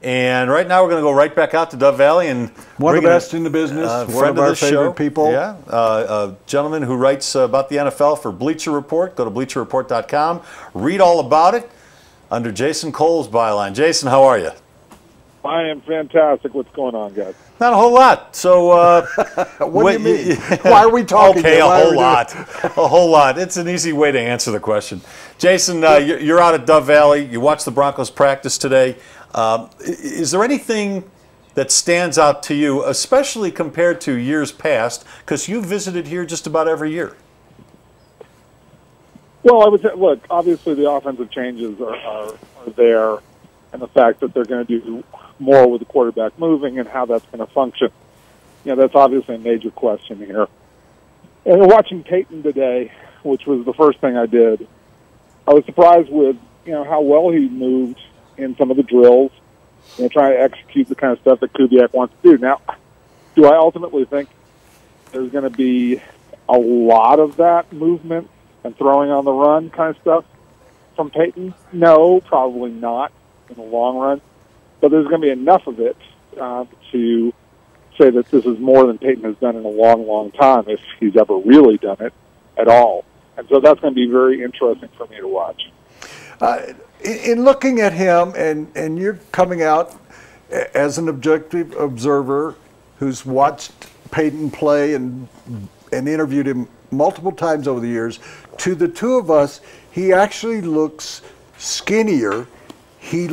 And right now we're going to go right back out to Dove Valley and one of the best in the business, one of our favorite people. Yeah, a gentleman who writes about the NFL for Bleacher Report. Go to bleacherreport.com. Read all about it under Jason Cole's byline. Jason, how are you? I am fantastic. What's going on, guys? Not a whole lot. So, what do you mean? Why are we talking? Okay, a whole lot. A whole lot. It's an easy way to answer the question. Jason, you're out at Dove Valley. You watched the Broncos practice today. Is there anything that stands out to you, especially compared to years past, because you visited here just about every year? Well, I would say, look, obviously the offensive changes are there, and the fact that they're going to do more with the quarterback moving and how that's going to function. You know, that's obviously a major question here. And watching Peyton today, which was the first thing I did, I was surprised with, how well he moved in some of the drills, trying to execute the kind of stuff that Kubiak wants to do. Now, do I ultimately think there's going to be a lot of that movement and throwing on the run kind of stuff from Peyton? No, probably not in the long run. But there's going to be enough of it to say that this is more than Peyton has done in a long, long time, if he's ever really done it at all. And so that's going to be very interesting for me to watch. In looking at him, and you're coming out as an objective observer who's watched Peyton play and interviewed him multiple times over the years, to the two of us, he actually looks skinnier. He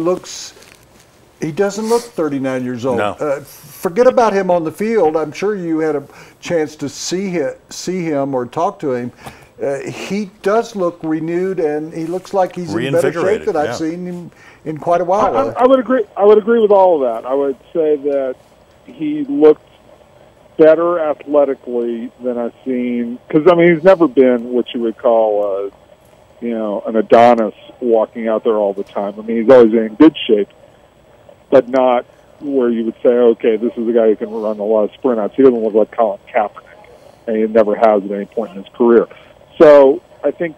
doesn't look 39 years old. No. Forget about him on the field. I'm sure you had a chance to see him or talk to him. He does look renewed, and he looks like he's in better shape than I've seen him in quite a while. I would agree. I would agree with all of that. I would say that he looked better athletically than I've seen, because he's never been what you would call an Adonis walking out there all the time. He's always in good shape, but not where you would say, okay, this is a guy who can run a lot of sprint outs. He doesn't look like Colin Kaepernick, and he never has at any point in his career. So I think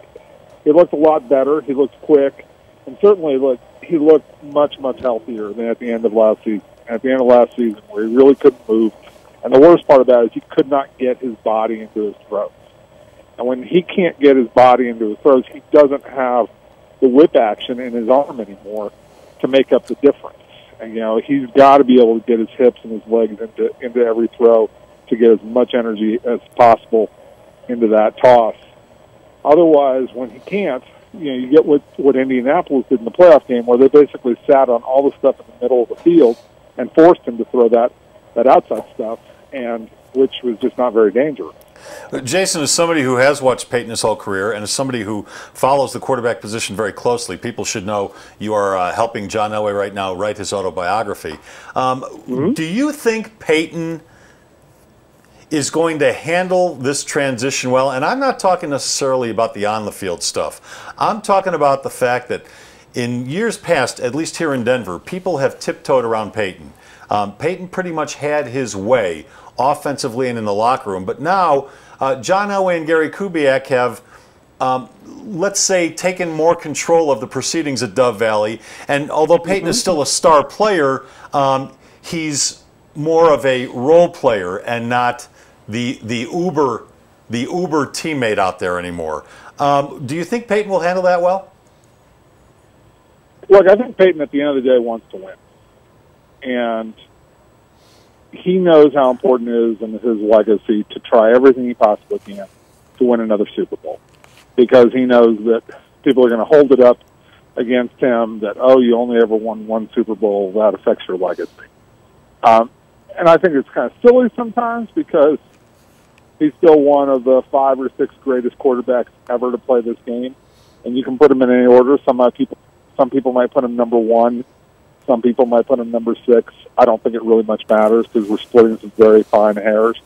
he looked a lot better. He looked quick, and certainly he looked much, much healthier than at the end of last season. At the end of last season, where he really couldn't move. And the worst part of that is he could not get his body into his throws. And when he can't get his body into his throws, he doesn't have the whip action in his arm anymore to make up the difference. And, he's got to be able to get his hips and his legs into every throw to get as much energy as possible into that toss. Otherwise, when he can't, you get what Indianapolis did in the playoff game, where they basically sat on all the stuff in the middle of the field and forced him to throw that outside stuff, and which was just not very dangerous. Jason, as somebody who has watched Peyton his whole career, and as somebody who follows the quarterback position very closely, people should know you are helping John Elway right now write his autobiography. Do you think Peyton is going to handle this transition well? And I'm not talking necessarily about the on-the-field stuff. I'm talking about the fact that in years past, at least here in Denver, people have tiptoed around Peyton. Peyton pretty much had his way offensively and in the locker room. But now, John Elway and Gary Kubiak have, let's say, taken more control of the proceedings at Dove Valley. And although Peyton is still a star player, he's more of a role player and not the uber teammate out there anymore. Do you think Peyton will handle that well? Look, I think Peyton at the end of the day wants to win. And he knows how important it is in his legacy to try everything he possibly can to win another Super Bowl, because he knows that people are going to hold it up against him that, oh, you only ever won one Super Bowl, that affects your legacy. And I think it's kind of silly sometimes, because he's still one of the 5 or 6 greatest quarterbacks ever to play this game, and you can put him in any order. Some people might put him number 1. Some people might put him number 6. I don't think it really much matters, because we're splitting some very fine hairs.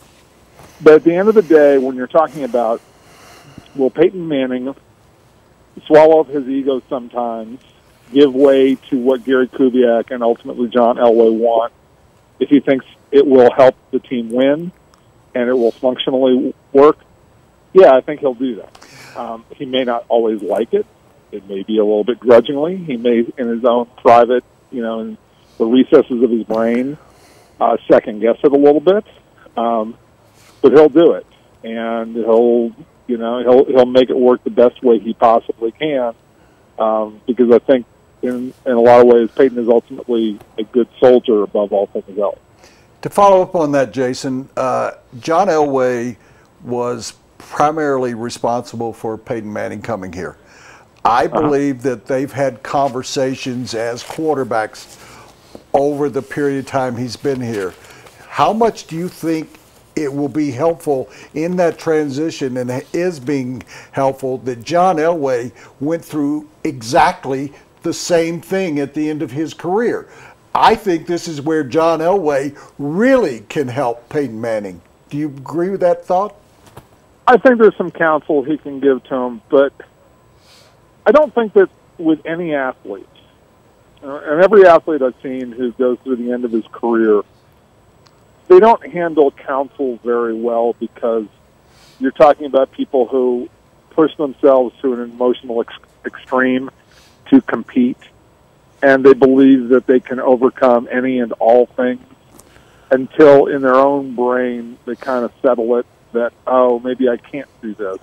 But at the end of the day, when you're talking about, will Peyton Manning swallow up his ego sometimes, give way to what Gary Kubiak and ultimately John Elway want, if he thinks it will help the team win and it will functionally work? Yeah, I think he'll do that. He may not always like it. It may be a little bit grudgingly. He may, in his own private, in the recesses of his brain second guess it a little bit, but he'll do it, and he'll make it work the best way he possibly can, because I think in a lot of ways Peyton is ultimately a good soldier above all things else. To follow up on that, Jason, John Elway was primarily responsible for Peyton Manning coming here. I believe that they've had conversations as quarterbacks over the period of time he's been here. How much do you think it will be helpful in that transition, and is being helpful, that John Elway went through exactly the same thing at the end of his career? I think this is where John Elway really can help Peyton Manning. Do you agree with that thought? I think there's some counsel he can give to him, but I don't think that with any athlete, and every athlete I've seen who goes through the end of his career, they don't handle counsel very well, because you're talking about people who push themselves to an emotional extreme to compete, and they believe that they can overcome any and all things until in their own brain they kind of settle it that, oh, maybe I can't do this.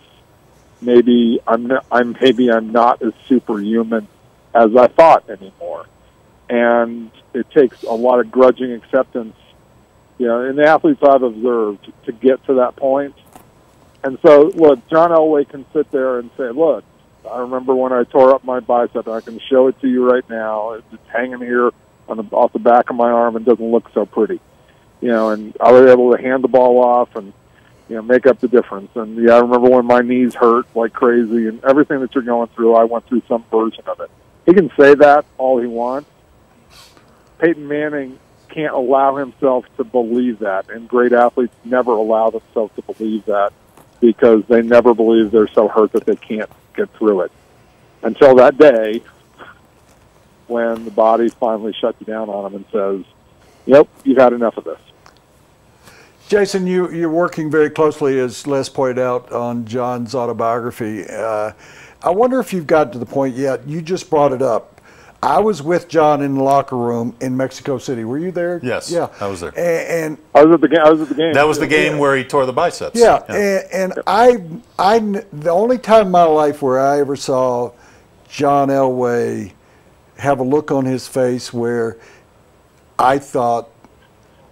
Maybe I'm not as superhuman as I thought anymore. And it takes a lot of grudging acceptance, in the athletes I've observed, to get to that point. And so, look, John Elway can sit there and say, look, I remember when I tore up my bicep, and I can show it to you right now. It's hanging here off the back of my arm and doesn't look so pretty. And I was able to hand the ball off and, make up the difference. And, I remember when my knees hurt like crazy, and everything that you're going through, I went through some version of it. He can say that all he wants. Peyton Manning can't allow himself to believe that, and great athletes never allow themselves to believe that, because they never believe they're so hurt that they can't get through it. Until that day when the body finally shuts down on them and says, yep, you've had enough of this. Jason, you're working very closely, as Les pointed out, on John's autobiography. I wonder if you've got to the point yet. You just brought it up. I was with John in the locker room in Mexico City. Were you there? Yes, yeah, I was there. And I was at the game. That was the game where he tore the biceps. Yeah, and the only time in my life where I ever saw John Elway have a look on his face where I thought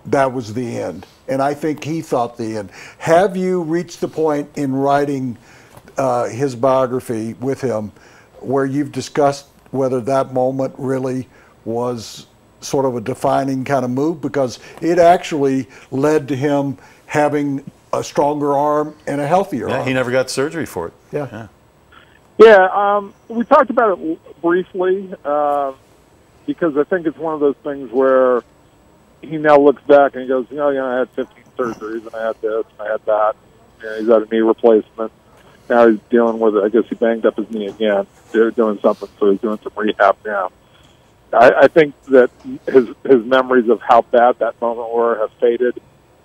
that was the end, and I think he thought the end. Have you reached the point in writing his biography with him where you've discussed whether that moment really was sort of a defining kind of move, because it actually led to him having a stronger arm and a healthier arm? He never got surgery for it. Yeah, we talked about it briefly, because I think it's one of those things where he now looks back and he goes, I had 15 surgeries, and I had this, and I had that. He's had a knee replacement. Now he's dealing with it. I guess he banged up his knee again. They're doing something, so he's doing some rehab now. I think that his memories of how bad that moment were have faded,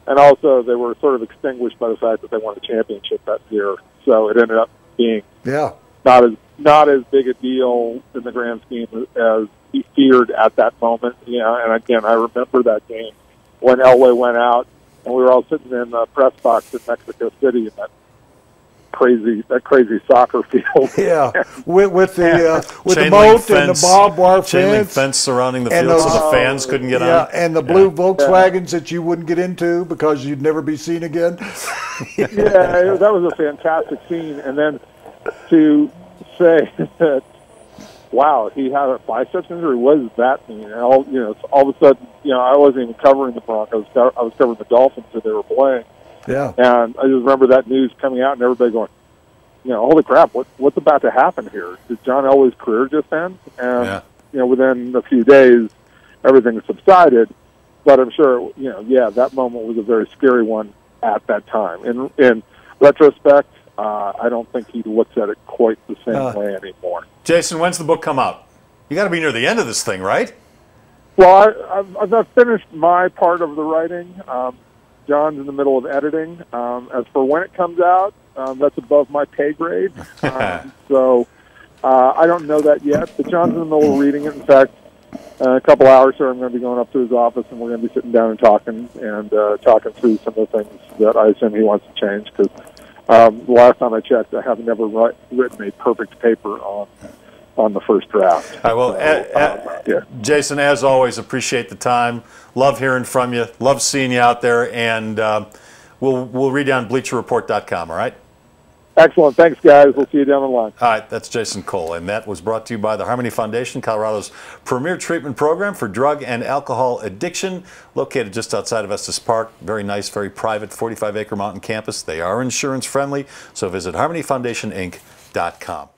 and also they were sort of extinguished by the fact that they won a championship that year. So it ended up being not as big a deal in the grand scheme as he feared at that moment. And again, I remember that game when Elway went out, and we were all sitting in the press box in Mexico City in that crazy soccer field. Yeah, with the moat and the barbed wire chain link fence surrounding the field, so the fans couldn't get on. Yeah, and the blue Volkswagens that you wouldn't get into because you'd never be seen again. Yeah, that was a fantastic scene. And then to say that, wow, he had a biceps injury, what does that mean? And all of a sudden, I wasn't even covering the Broncos. I was covering the Dolphins that they were playing. Yeah. And I just remember that news coming out and everybody going, holy crap, what's about to happen here? Did John Elway's career just end? And, within a few days, everything subsided. But I'm sure, that moment was a very scary one at that time. In retrospect, I don't think he looks at it quite the same way anymore. Jason, when's the book come out? You got to be near the end of this thing, right? Well, I've finished my part of the writing. John's in the middle of editing. As for when it comes out, that's above my pay grade. So I don't know that yet. But John's in the middle of reading it. In fact, a couple hours, so I'm going to be going up to his office, and we're going to be sitting down and talking talking through some of the things that I assume he wants to change. Because the last time I checked, I have never written a perfect paper on the first draft. All right, well, yeah. Jason, as always, appreciate the time. Love hearing from you. Love seeing you out there, and we'll read you on BleacherReport.com. All right. Excellent. Thanks, guys. We'll see you down the line. All right, that's Jason Cole, and that was brought to you by the Harmony Foundation, Colorado's premier treatment program for drug and alcohol addiction, located just outside of Estes Park. Very nice, very private, 45-acre mountain campus. They are insurance friendly, so visit HarmonyFoundationInc.com.